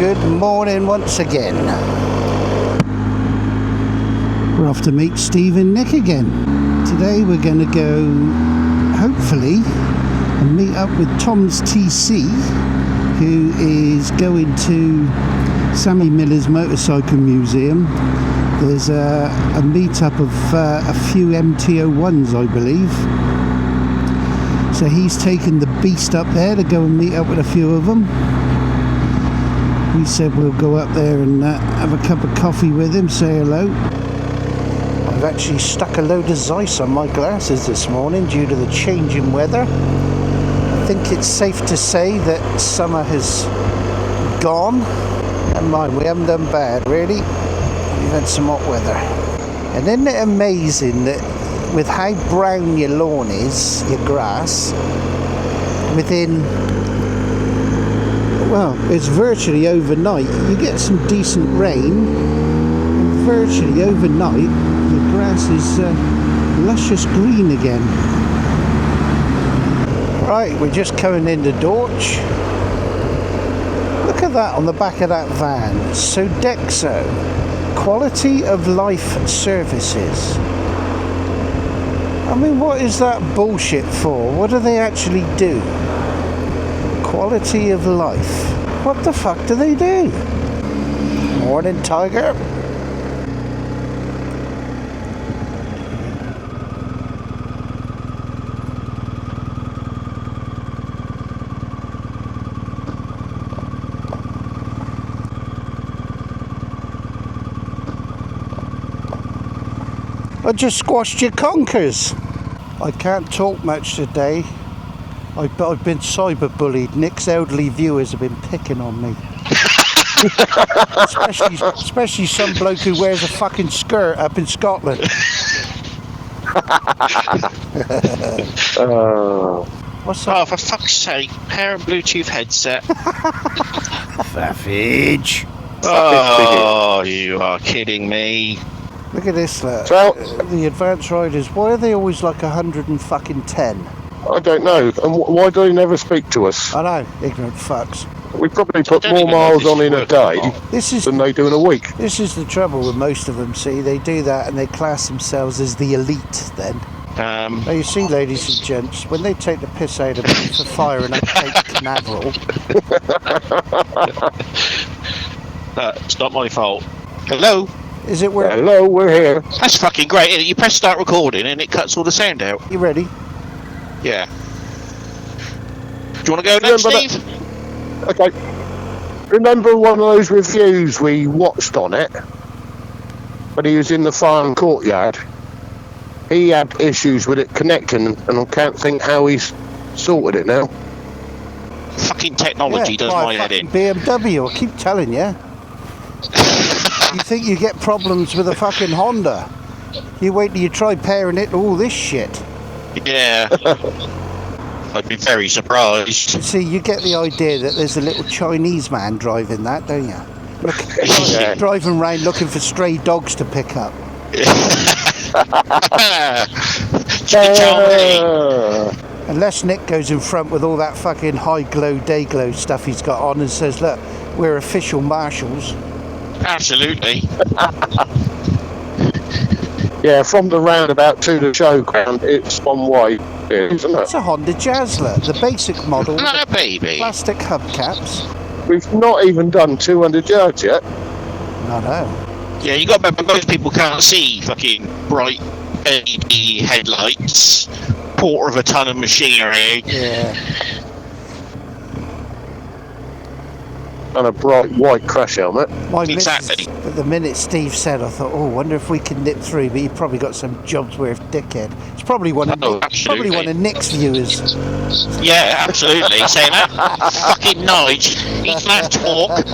Good morning once again. We're off to meet Steve and Nick again. Today we're going to go, hopefully, and meet up with Tom's TC, who is going to Sammy Millers Motorcycle Museum. There's a meet-up of a few MT01s, I believe. So he's taken the beast up there to go and meet up with a few of them. We said we'll go up there and have a cup of coffee with him, say hello. I've actually stuck a load of Zeiss on my glasses this morning due to the change in weather. I think it's safe to say that summer has gone. Never mind, we haven't done bad, really. We've had some hot weather. And isn't it amazing that with how brown your lawn is, your grass, within, well, it's virtually overnight. You get some decent rain, and virtually overnight, the grass is luscious green again. Right, we're just coming into Dorch. Look at that on the back of that van. Sodexo, quality of life services. I mean, what is that bullshit for? What do they actually do? Quality of life. What the fuck do they do? Morning, Tiger. I just squashed your conkers. I can't talk much today. I've been cyberbullied. Nick's elderly viewers have been picking on me. especially some bloke who wears a fucking skirt up in Scotland. What's that? Oh, for fuck's sake, pair of Bluetooth headset. Savage. Oh, you are kidding me. Look at this, look. So, the advanced riders, why are they always like 110? I don't know. And why do they never speak to us? I know, ignorant fucks. We probably put more miles on in a day than they do in a week. This is the trouble with most of them, see. They do that and they class themselves as the elite then. Now you see, ladies and gents, when they take the piss out of me for firing up Cape Canaveral. It's not my fault. Hello? Is it where? Hello, we're here. That's fucking great, isn't it? You press start recording and it cuts all the sound out. You ready? Yeah. Do you want to go next, Steve? Okay. Remember one of those reviews we watched on it? When he was in the farm courtyard? He had issues with it connecting, and I can't think how he's sorted it now. Fucking technology does my head in. BMW, I keep telling you. You think you get problems with a fucking Honda? You wait till you try pairing it to all this shit. Yeah. I'd be very surprised. See, you get the idea that there's a little Chinese man driving that, don't you? Driving around looking for stray dogs to pick up. Unless Nick goes in front with all that fucking high glow, day glow stuff he's got on and says, look, we're official marshals. Absolutely. Yeah, from the roundabout to the showground, it's one way, isn't it? It's a Honda Jazzler, the basic model. No, baby. Plastic hubcaps. We've not even done 200 yards yet. No. Yeah, you got to remember, most people can't see fucking bright LED headlights, quarter of a ton of machinery. Yeah. And a bright white crash helmet. Exactly. But the minute Steve said, I thought, oh, wonder if we can nip through. But you've probably got some jobs worth dickhead. It's probably one of Nick's viewers. Yeah, absolutely. Saying that fucking Nige, he can't talk.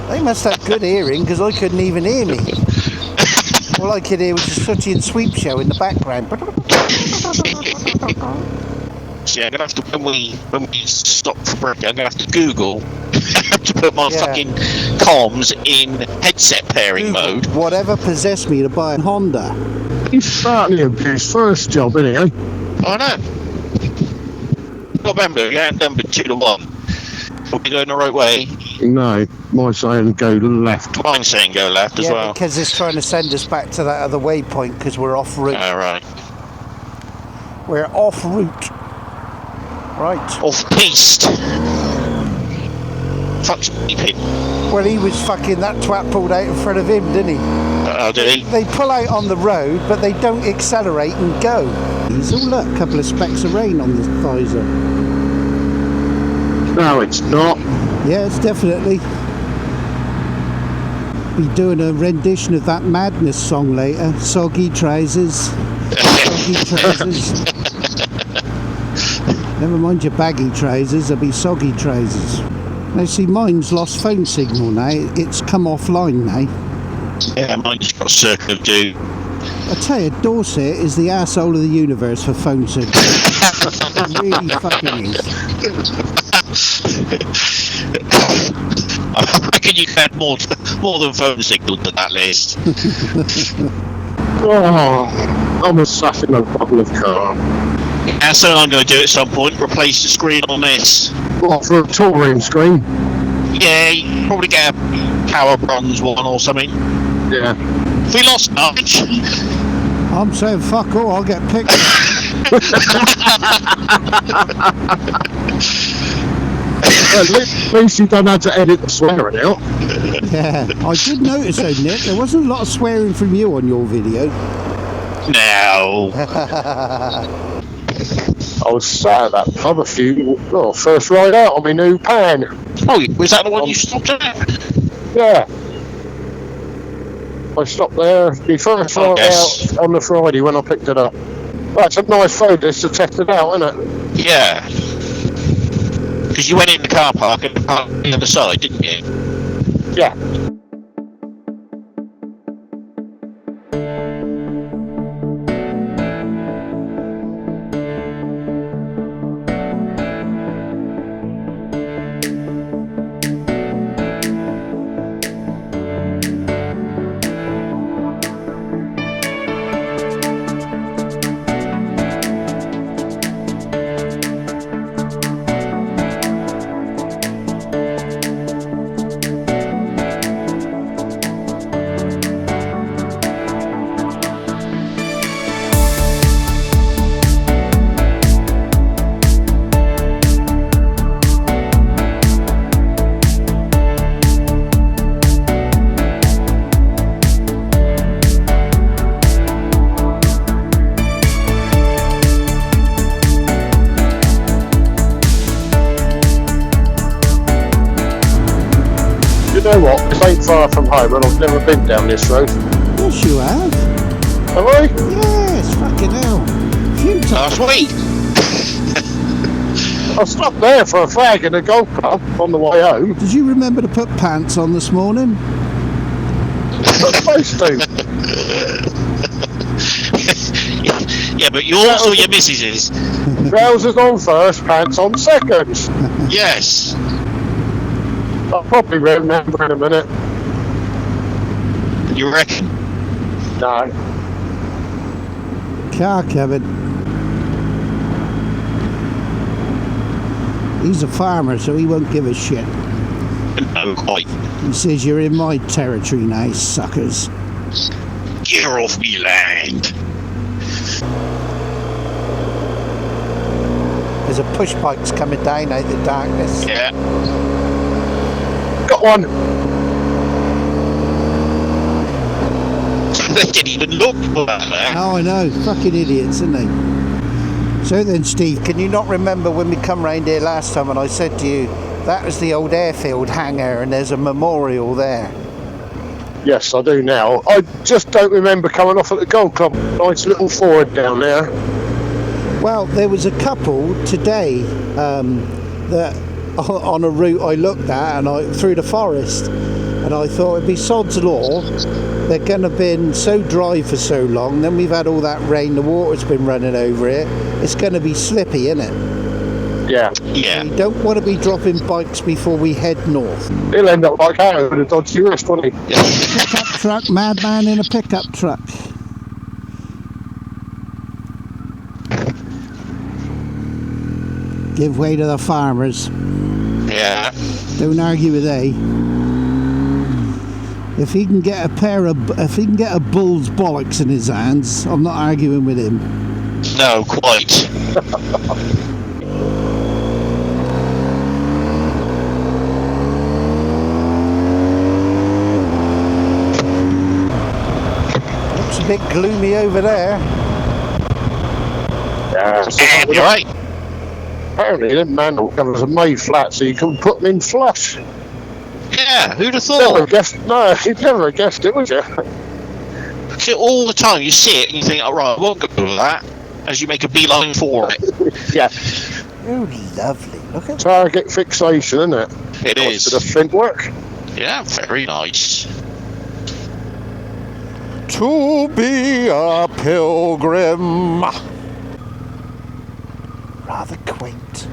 They must have good hearing because I couldn't even hear me. All I could hear was the Sooty and Sweep show in the background. Yeah, I'm gonna have to when we stop for break. I'm gonna have to Google to put my fucking comms in headset pairing mode. Whatever possessed me to buy a Honda. He's starting his first job, isn't he? I know. Remember, you ain't numbered 2 to 1. Are we going the right way? No, mine's saying go left. Mine's saying go left as well. because it's trying to send us back to that other waypoint because we're off route. Alright. We're off route. Right. Off piste. Fuck's beeping. Well, he was fucking, that twat pulled out in front of him, didn't he? Oh, did he? They pull out on the road, but they don't accelerate and go. Oh, look, a couple of specks of rain on the visor. No, it's not. Yeah, it's definitely. Be doing a rendition of that Madness song later. Soggy trousers. Soggy trousers. Never mind your baggy trousers, there'll be soggy trousers. Now see, mine's lost phone signal now. It's come offline now. Yeah, mine's got Circle of Doom. I tell you, Dorset is the arsehole of the universe for phone signal. It really fucking is. I reckon you've had more than phone signal to that list. Oh, I'm assessing a bottle of car. That's what I'm going to do at some point, replace the screen on this. What, for a touring screen? Yeah, you can probably get a power bronze one or something. Yeah. If we lost Nudge. I'm saying fuck all, I'll get picked. Well, at least you don't have to edit the swearing out. Yeah, I did notice though, Nick, there wasn't a lot of swearing from you on your video. No. I was sat at that pub first ride out on my new pan. Oh, was that the one you stopped at? Yeah. I stopped there, the first ride out on the Friday when I picked it up. That's a nice photo to test it out, isn't it? Yeah. Because you went in the car park and parked on the other side, didn't you? Yeah. You know what? This ain't far from home and I've never been down this road. Yes, you have. Have I? Yes, fucking hell. Few times. Last week. I stopped there for a fag in a golf club on the way home. Did you remember to put pants on this morning? I'm supposed to. Yeah, but yours or your missus's? Trousers on first, pants on second. Yes. I'll probably remember in a minute. You reckon? No. Car Kevin. He's a farmer, so he won't give a shit. No, quite. He says, you're in my territory now, suckers. Get off me land. There's a push bike's coming down out the darkness. Yeah. Got one. They didn't even look for that. Oh, I know. Fucking idiots, aren't they? So then, Steve, can you not remember when we come round here last time and I said to you, that was the old airfield hangar and there's a memorial there? Yes, I do now. I just don't remember coming off at the golf club. Nice little Ford down there. Well, there was a couple today that on a route I looked at and through the forest, and I thought it'd be sod's law. They're going to been so dry for so long, then we've had all that rain, the water's been running over it. It's going to be slippy, isn't it? Yeah. Yeah. We don't want to be dropping bikes before we head north. He'll end up like Harry with a dodgy wrist, won't he? Pickup truck, madman in a pickup truck. Give way to the farmers. Yeah. Don't argue with they. If he can get a bull's bollocks in his hands, I'm not arguing with him. No, quite. Looks a bit gloomy over there. Yeah, You're right. apparently them mantle covers are made flat so you can put them in flush. Yeah, who'd have Never thought? guessed, no, you'd never have guessed it, would you? See, all the time you see it and you think, all right, I won't go to that, as you make a beeline for it. Yeah. Oh, lovely. Look at that. Target fixation, isn't it? It is. Bit of flint work. Yeah, very nice. To be a pilgrim. Rather quaint.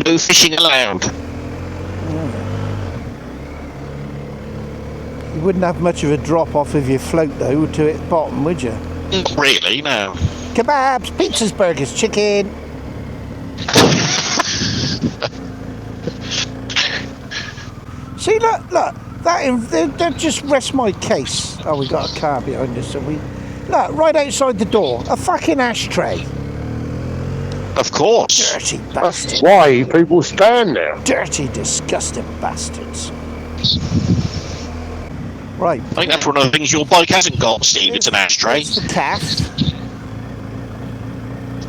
No fishing allowed. You wouldn't have much of a drop off of your float though to its bottom, would you? Not really, no. Kebabs, pizzas, burgers, chicken. See, look, that just rests my case. Oh, we got a car behind us, so we look right outside the door. A fucking ashtray. Of course. Dirty That's bastards. why people stand there. Dirty, disgusting bastards. Right. I think that's one of the things your bike hasn't got, Steve. It's an ashtray. It's the cast.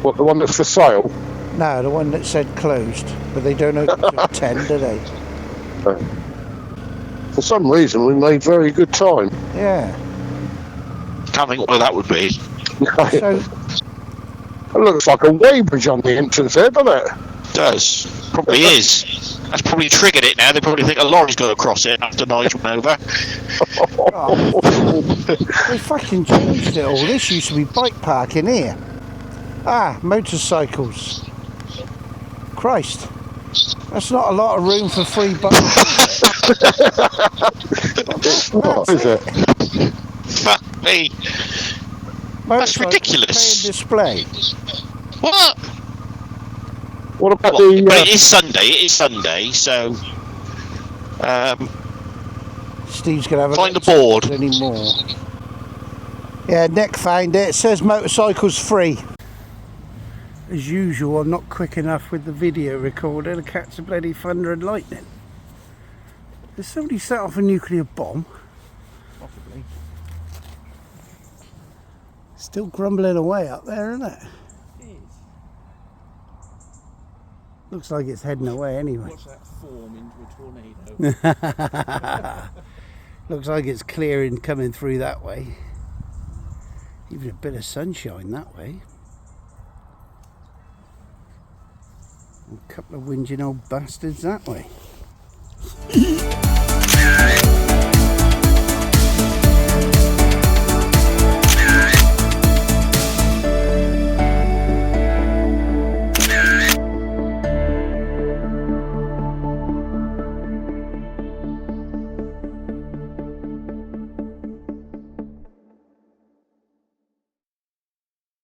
What, the one that's for sale? No, the one that said closed, but they don't open till 10, do they? For some reason, we made very good time. Yeah. Can't think what that would be. So, It looks like a weighbridge on the entrance there, doesn't it? It does. Probably is. That's probably triggered it now. They probably think a lorry's going to cross it after Nigel went over. they fucking changed it all. This used to be bike parking here. Ah, motorcycles. Christ. That's not a lot of room for free bikes. What is it? Fuck me. That's ridiculous. Display. What? What about Well, the... but it is Sunday. It is Sunday, so... Steve's going to have a find the board. anymore. Yeah, Nick found it. It says motorcycles free. As usual, I'm not quick enough with the video recorder to catch the bloody thunder and lightning. Did somebody set off a nuclear bomb? Possibly. Still grumbling away up there, isn't it? It is. Looks like it's heading away anyway. Watch that form into a tornado. Looks like it's clearing, coming through that way. Even a bit of sunshine that way. A couple of whinging old bastards that way.